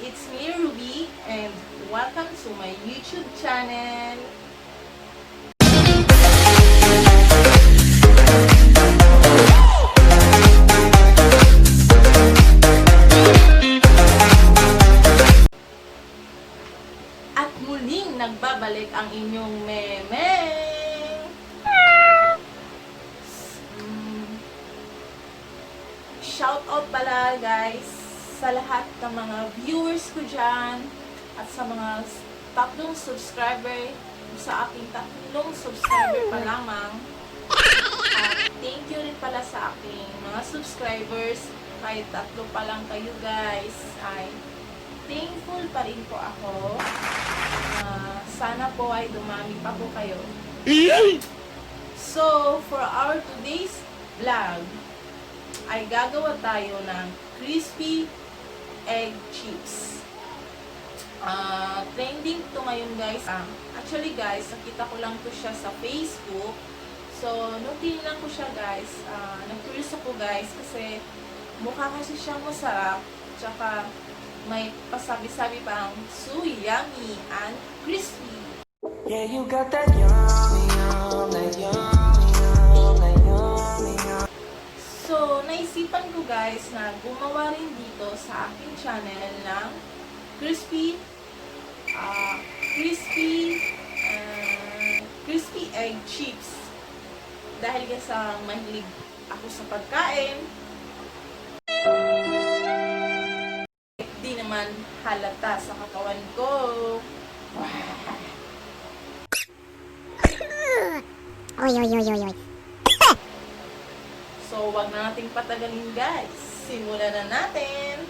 it's me Ruby and welcome to my YouTube channel. At muling nagbabalik ang inyong memeng. Shout out pala guys sa lahat ng mga viewers ko dyan at sa mga tatlong subscriber, sa aking tatlong subscriber pa lamang. At thank you rin pala sa aking mga subscribers, kahit tatlo pa lang kayo guys, ay thankful pa rin po ako. Sana po ay dumami pa po kayo. So, for our today's vlog, ay gagawa tayo ng crispy egg chips. Trending to ngayon guys. Actually guys, nakita ko lang to siya sa Facebook. So, nung tinignan ko siya guys, nag-curious ako guys kasi mukha kasi siyang masarap. Tsaka may pasabi-sabi pang so yummy and crispy. Yeah, you got that yummy, yum, that yummy, yum, that yummy, yum. So, naisipan ko guys na gumawa rin dito sa aking channel ng crispy egg chips. Dahil guys, mahilig ako sa pagkain. Di naman halata sa katawan ko. Oy, oy, oy, oy, oy. So, wag na nating patagalin guys. Simulan na natin.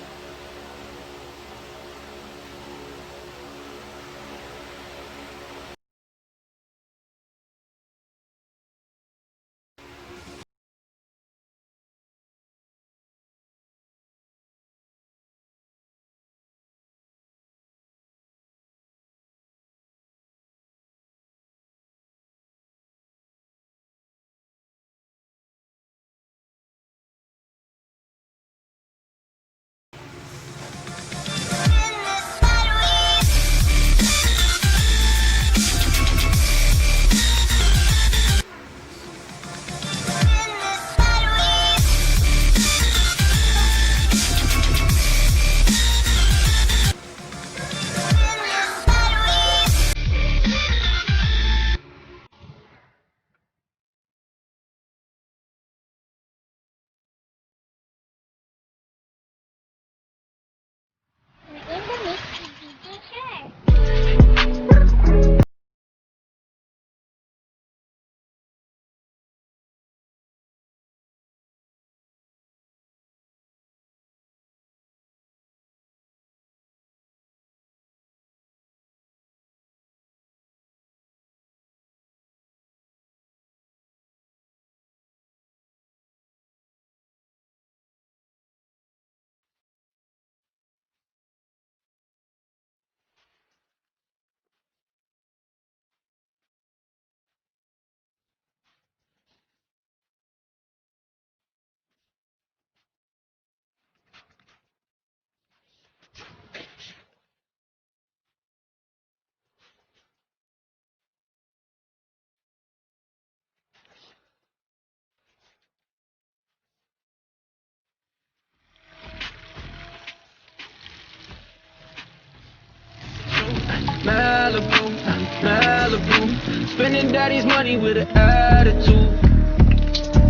Malibu, Malibu, spending daddy's money with an attitude.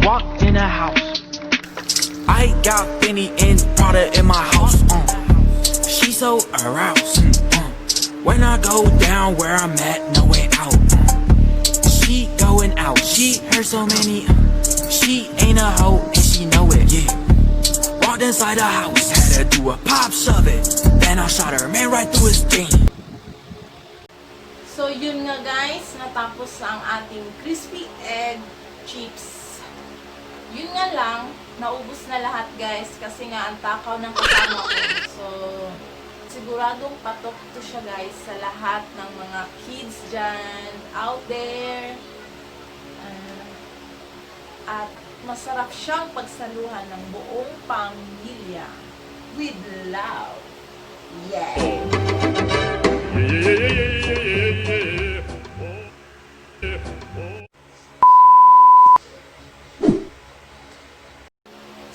Walked in a house, I got Benny and Prada in my house. She so aroused. When I go down where I'm at, no way out. She going out, she heard so many. She ain't a hoe and she know it. Yeah. Walked inside the house, had to do a pop shove it. Then I shot her man right through his thing. So, yun nga guys, natapos ang ating crispy egg chips. Yun nga lang, naubos na lahat guys kasi nga ang takaw ng kasama ko. So, siguradong patok to siya guys sa lahat ng mga kids dyan, out there. At masarap siyang pagsaluhan ng buong pamilya with love. Yeah!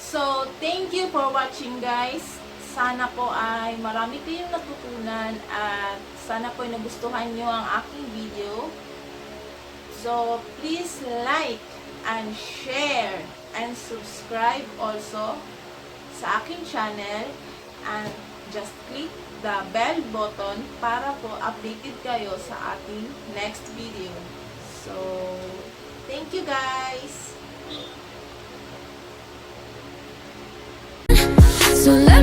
So, thank you for watching guys. Sana po ay marami kayong natutunan at sana po ay nagustuhan nyo ang aking video. So, please like and share and subscribe also sa aking channel and just click the bell button para po updated kayo sa ating next video. So, thank you guys! So let